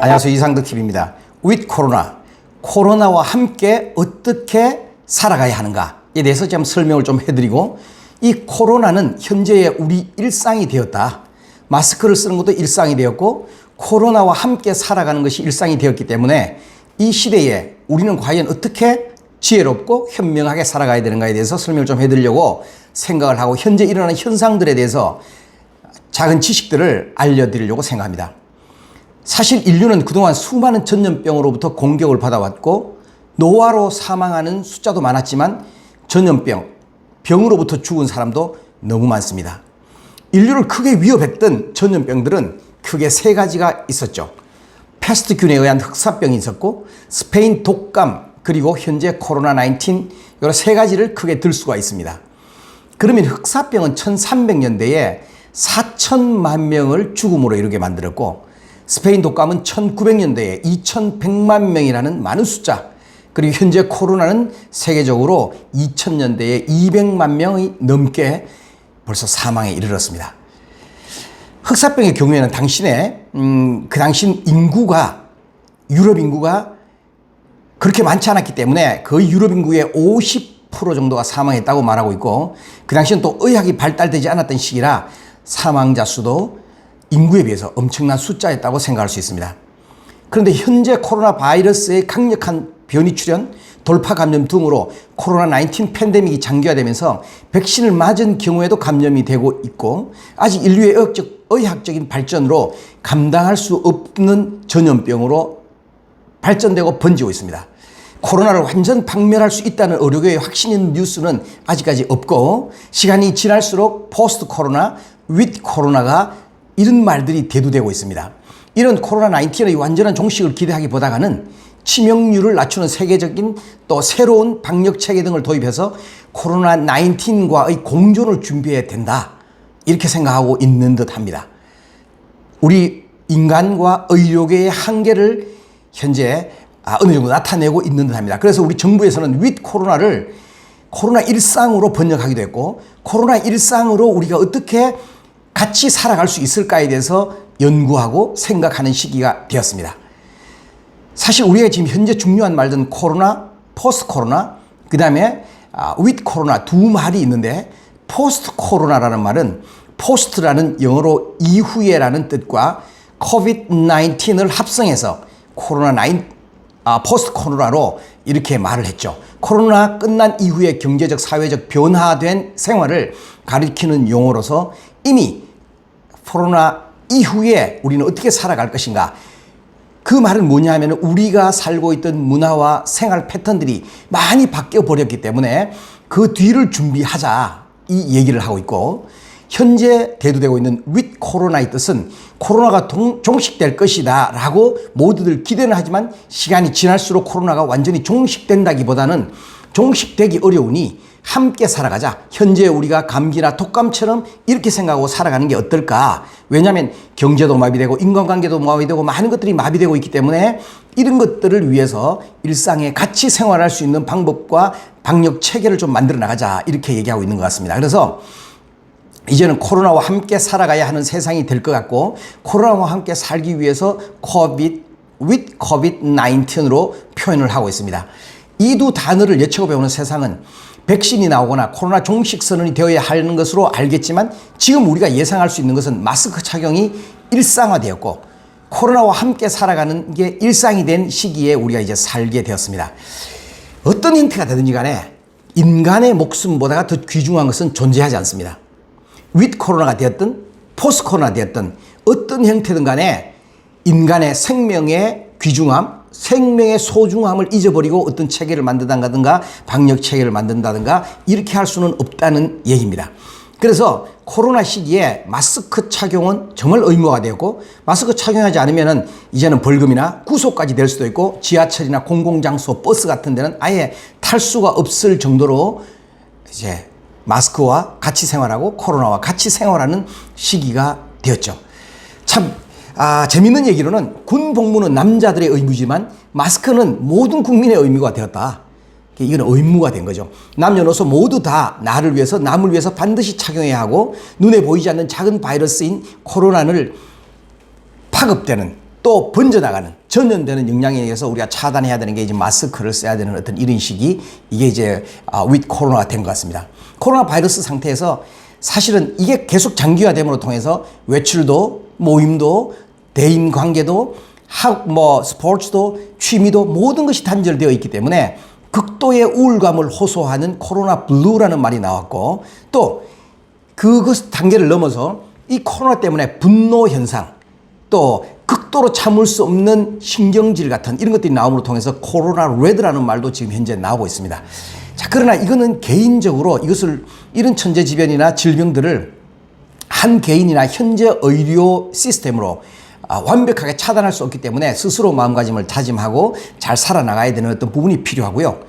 안녕하세요. 이상덕TV입니다. with 코로나, 코로나와 함께 어떻게 살아가야 하는가에 대해서 좀 설명을 좀 해드리고, 이 코로나는 현재의 우리 일상이 되었다. 마스크를 쓰는 것도 일상이 되었고 코로나와 함께 살아가는 것이 일상이 되었기 때문에 이 시대에 우리는 과연 어떻게 지혜롭고 현명하게 살아가야 되는가에 대해서 설명을 좀 해드리려고 생각을 하고, 현재 일어나는 현상들에 대해서 작은 지식들을 알려드리려고 생각합니다. 사실 인류는 그동안 수많은 전염병으로부터 공격을 받아왔고 노화로 사망하는 숫자도 많았지만 전염병, 병으로부터 죽은 사람도 너무 많습니다. 인류를 크게 위협했던 전염병들은 크게 세 가지가 있었죠. 패스트균에 의한 흑사병이 있었고, 스페인 독감, 그리고 현재 코로나19, 이런 세 가지를 크게 들 수가 있습니다. 그러면 흑사병은 1300년대에 4천만 명을 죽음으로 이르게 만들었고, 스페인 독감은 1900년대에 2100만 명이라는 많은 숫자, 그리고 현재 코로나는 세계적으로 2000년대에 200만 명이 넘게 벌써 사망에 이르렀습니다. 흑사병의 경우에는 그 당시 인구가, 유럽 인구가 그렇게 많지 않았기 때문에 거의 유럽 인구의 50% 정도가 사망했다고 말하고 있고, 그 당시는 또 의학이 발달되지 않았던 시기라 사망자 수도 인구에 비해서 엄청난 숫자였다고 생각할 수 있습니다. 그런데 현재 코로나 바이러스의 강력한 변이 출현, 돌파 감염 등으로 코로나19 팬데믹이 장기화되면서 백신을 맞은 경우에도 감염이 되고 있고, 아직 인류의 의학적인 발전으로 감당할 수 없는 전염병으로 발전되고 번지고 있습니다. 코로나를 완전 박멸할 수 있다는 의료계의 확신 있는 뉴스는 아직까지 없고, 시간이 지날수록 포스트 코로나, with 코로나가 이런 말들이 대두되고 있습니다. 이런 코로나19의 완전한 종식을 기대하기보다는 치명률을 낮추는 세계적인 또 새로운 방역 체계 등을 도입해서 코로나19과의 공존을 준비해야 된다, 이렇게 생각하고 있는 듯합니다. 우리 인간과 의료계의 한계를 현재 어느 정도 나타내고 있는 듯합니다. 그래서 우리 정부에서는 with 코로나를 코로나 일상으로 번역하기도 했고, 코로나 일상으로 우리가 어떻게 같이 살아갈 수 있을까에 대해서 연구하고 생각하는 시기가 되었습니다. 사실 우리가 지금 현재 중요한 말들은 코로나, 포스트 코로나, 그 다음에 with 코로나 두 말이 있는데, 포스트 코로나라는 말은 포스트라는 영어로 이후에라는 뜻과 코비드-19을 합성해서 포스트 코로나로 이렇게 말을 했죠. 코로나 끝난 이후에 경제적, 사회적 변화된 생활을 가리키는 용어로서 이미 코로나 이후에 우리는 어떻게 살아갈 것인가, 그 말은 뭐냐 하면 우리가 살고 있던 문화와 생활 패턴들이 많이 바뀌어 버렸기 때문에 그 뒤를 준비하자, 이 얘기를 하고 있고, 현재 대두되고 있는 with 코로나의 뜻은 코로나가 종식될 것이다 라고 모두들 기대는 하지만 시간이 지날수록 코로나가 완전히 종식된다기보다는 종식되기 어려우니 함께 살아가자. 현재 우리가 감기나 독감처럼 이렇게 생각하고 살아가는 게 어떨까? 왜냐하면 경제도 마비되고 인간관계도 마비되고 많은 것들이 마비되고 있기 때문에 이런 것들을 위해서 일상에 같이 생활할 수 있는 방법과 방역 체계를 좀 만들어 나가자, 이렇게 얘기하고 있는 것 같습니다. 그래서 이제는 코로나와 함께 살아가야 하는 세상이 될 것 같고, 코로나와 함께 살기 위해서 with COVID-19으로 표현을 하고 있습니다. 이 두 단어를 예측을 배우는 세상은 백신이 나오거나 코로나 종식 선언이 되어야 하는 것으로 알겠지만, 지금 우리가 예상할 수 있는 것은 마스크 착용이 일상화되었고 코로나와 함께 살아가는 게 일상이 된 시기에 우리가 이제 살게 되었습니다. 어떤 형태가 되든지 간에 인간의 목숨보다가 더 귀중한 것은 존재하지 않습니다. with 코로나가 되었든 포스트 코로나 되었든 어떤 형태든 간에 인간의 생명의 귀중함, 생명의 소중함을 잊어버리고 어떤 체계를 만든다든가 방역 체계를 만든다든가 이렇게 할 수는 없다는 얘기입니다. 그래서 코로나 시기에 마스크 착용은 정말 의무화가 되었고, 마스크 착용하지 않으면 이제는 벌금이나 구속까지 될 수도 있고, 지하철이나 공공장소, 버스 같은 데는 아예 탈 수가 없을 정도로 이제 마스크와 같이 생활하고 코로나와 같이 생활하는 시기가 되었죠. 참 재밌는 얘기로는 군 복무는 남자들의 의무지만 마스크는 모든 국민의 의무가 되었다. 이건 의무가 된 거죠. 남녀노소 모두 다 나를 위해서, 남을 위해서 반드시 착용해야 하고, 눈에 보이지 않는 작은 바이러스인 코로나를 파급되는 또 번져나가는 전염되는 역량에 의해서 우리가 차단해야 되는 게 이제 마스크를 써야 되는 어떤 이런 시기, 이게 이제 with 코로나가 된 것 같습니다. 코로나 바이러스 상태에서 사실은 이게 계속 장기화됨으로 통해서 외출도, 모임도, 대인 관계도, 스포츠도, 취미도 모든 것이 단절되어 있기 때문에 극도의 우울감을 호소하는 코로나 블루라는 말이 나왔고, 또 그것 단계를 넘어서 이 코로나 때문에 분노 현상, 또 극도로 참을 수 없는 신경질 같은 이런 것들이 나옴으로 통해서 코로나 레드라는 말도 지금 현재 나오고 있습니다. 자, 그러나 이거는 개인적으로 이런 천재지변이나 질병들을 한 개인이나 현재 의료 시스템으로 완벽하게 차단할 수 없기 때문에 스스로 마음가짐을 다짐하고 잘 살아나가야 되는 어떤 부분이 필요하고요.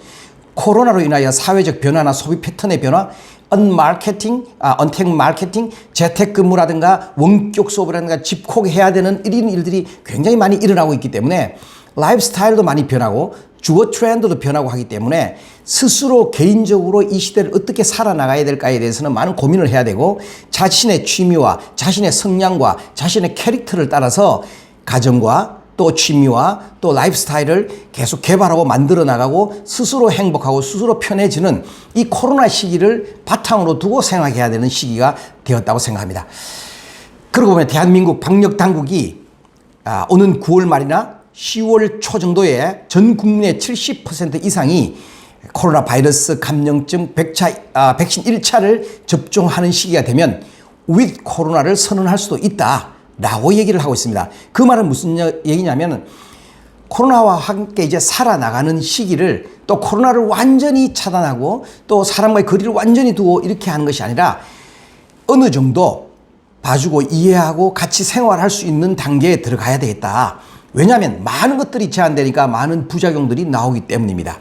코로나로 인하여 사회적 변화나 소비 패턴의 변화, 언택 마케팅, 재택근무라든가 원격 수업이라든가 집콕해야 되는 이런 일들이 굉장히 많이 일어나고 있기 때문에 라이프 스타일도 많이 변하고 주거 트렌드도 변하고 하기 때문에 스스로 개인적으로 이 시대를 어떻게 살아나가야 될까에 대해서는 많은 고민을 해야 되고, 자신의 취미와 자신의 성향과 자신의 캐릭터를 따라서 가정과 또 취미와 또 라이프 스타일을 계속 개발하고 만들어 나가고 스스로 행복하고 스스로 편해지는 이 코로나 시기를 바탕으로 두고 생각해야 되는 시기가 되었다고 생각합니다. 그러고 보면 대한민국 방역 당국이 오는 9월 말이나 10월 초 정도에 전 국민의 70% 이상이 코로나 바이러스 감염증 백신 1차를 접종하는 시기가 되면 with 코로나를 선언할 수도 있다라고 얘기를 하고 있습니다. 그 말은 무슨 얘기냐면, 코로나와 함께 이제 살아나가는 시기를 또 코로나를 완전히 차단하고 또 사람과의 거리를 완전히 두고 이렇게 하는 것이 아니라 어느 정도 봐주고 이해하고 같이 생활할 수 있는 단계에 들어가야 되겠다. 왜냐하면 많은 것들이 제한되니까 많은 부작용들이 나오기 때문입니다.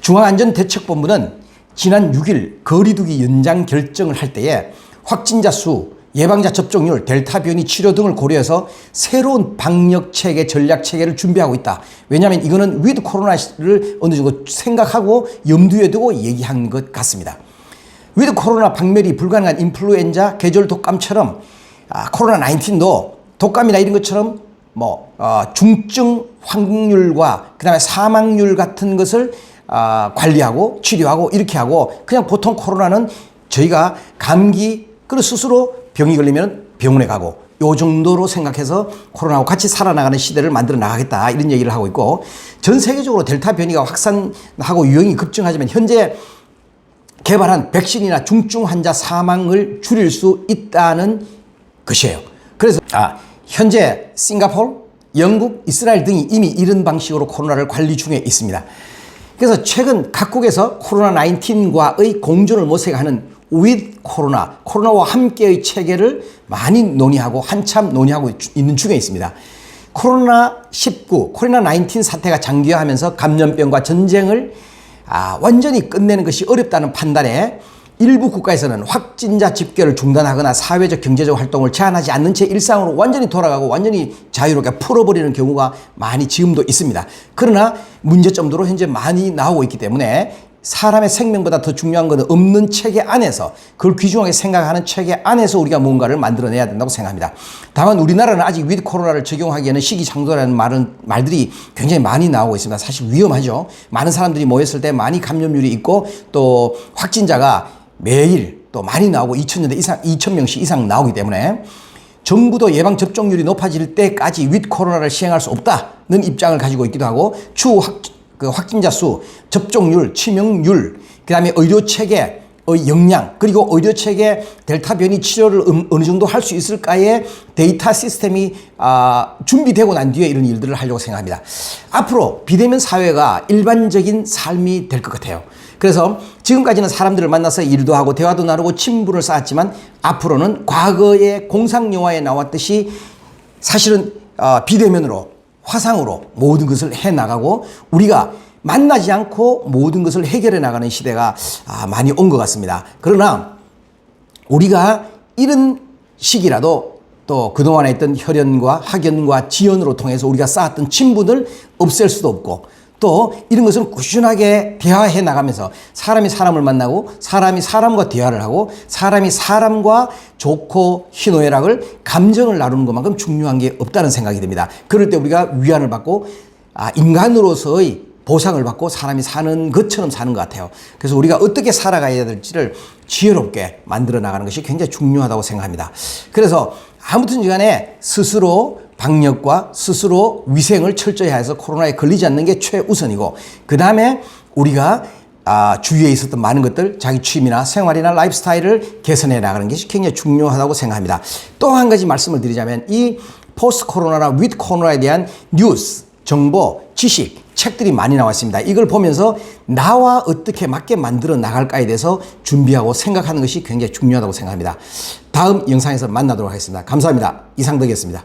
중앙안전대책본부는 지난 6일 거리두기 연장 결정을 할 때에 확진자 수, 예방자 접종률, 델타 변이 치료 등을 고려해서 새로운 방역 체계, 전략 체계를 준비하고 있다. 왜냐하면 이거는 위드 코로나를 어느 정도 생각하고 염두에 두고 얘기한 것 같습니다. 위드 코로나 박멸이 불가능한 인플루엔자, 계절 독감처럼 코로나 19도 독감이나 이런 것처럼 중증 확률과 그다음에 사망률 같은 것을 관리하고 치료하고 이렇게 하고, 그냥 보통 코로나는 저희가 감기, 그리고 스스로 병이 걸리면 병원에 가고 요 정도로 생각해서 코로나와 같이 살아나가는 시대를 만들어 나가겠다, 이런 얘기를 하고 있고, 전 세계적으로 델타 변이가 확산하고 유행이 급증하지만 현재 개발한 백신이나 중증 환자 사망을 줄일 수 있다는 것이에요. 그래서 현재 싱가포르, 영국, 이스라엘 등이 이미 이런 방식으로 코로나를 관리 중에 있습니다. 그래서 최근 각국에서 코로나 19과의 공존을 모색하는 with 코로나, 코로나와 함께의 체계를 많이 논의하고 한참 논의하고 있는 중에 있습니다. 코로나19, 코로나 19 사태가 장기화하면서 감염병과 전쟁을 완전히 끝내는 것이 어렵다는 판단에 일부 국가에서는 확진자 집계를 중단하거나 사회적 경제적 활동을 제한하지 않는 채 일상으로 완전히 돌아가고 완전히 자유롭게 풀어버리는 경우가 많이 지금도 있습니다. 그러나 문제점도 현재 많이 나오고 있기 때문에 사람의 생명보다 더 중요한 것은 없는 체계 안에서, 그걸 귀중하게 생각하는 체계 안에서 우리가 뭔가를 만들어내야 된다고 생각합니다. 다만 우리나라는 아직 위드 코로나를 적용하기에는 시기상조라는 말들이 굉장히 많이 나오고 있습니다. 사실 위험하죠. 많은 사람들이 모였을 때 많이 감염률이 있고 또 확진자가 매일 또 많이 나오고 2,000명씩 이상 나오기 때문에 정부도 예방 접종률이 높아질 때까지 위드 코로나를 시행할 수 없다는 입장을 가지고 있기도 하고, 추후 확진자 수, 접종률, 치명률, 그 다음에 의료체계의 역량, 그리고 의료체계 델타 변이 치료를 어느 정도 할 수 있을까의 데이터 시스템이 준비되고 난 뒤에 이런 일들을 하려고 생각합니다. 앞으로 비대면 사회가 일반적인 삶이 될 것 같아요. 그래서 지금까지는 사람들을 만나서 일도 하고 대화도 나누고 친분을 쌓았지만, 앞으로는 과거의 공상영화에 나왔듯이 사실은 비대면으로, 화상으로 모든 것을 해나가고 우리가 만나지 않고 모든 것을 해결해 나가는 시대가 많이 온 것 같습니다. 그러나 우리가 이런 시기라도 또 그동안에 있던 혈연과 학연과 지연으로 통해서 우리가 쌓았던 친분을 없앨 수도 없고, 또 이런 것은 꾸준하게 대화해 나가면서 사람이 사람을 만나고 사람이 사람과 대화를 하고 사람이 사람과 좋고 희노애락을 감정을 나누는 것만큼 중요한 게 없다는 생각이 듭니다. 그럴 때 우리가 위안을 받고 인간으로서의 보상을 받고 사람이 사는 것처럼 사는 것 같아요. 그래서 우리가 어떻게 살아가야 될지를 지혜롭게 만들어 나가는 것이 굉장히 중요하다고 생각합니다. 그래서 아무튼 간에 스스로 방역과 스스로 위생을 철저히 해서 코로나에 걸리지 않는 게 최우선이고, 그 다음에 우리가 주위에 있었던 많은 것들, 자기 취미나 생활이나 라이프 스타일을 개선해 나가는 것이 굉장히 중요하다고 생각합니다. 또 한 가지 말씀을 드리자면 이 포스트 코로나나 위드 코로나에 대한 뉴스, 정보, 지식, 책들이 많이 나왔습니다. 이걸 보면서 나와 어떻게 맞게 만들어 나갈까에 대해서 준비하고 생각하는 것이 굉장히 중요하다고 생각합니다. 다음 영상에서 만나도록 하겠습니다. 감사합니다. 이상덕이었습니다.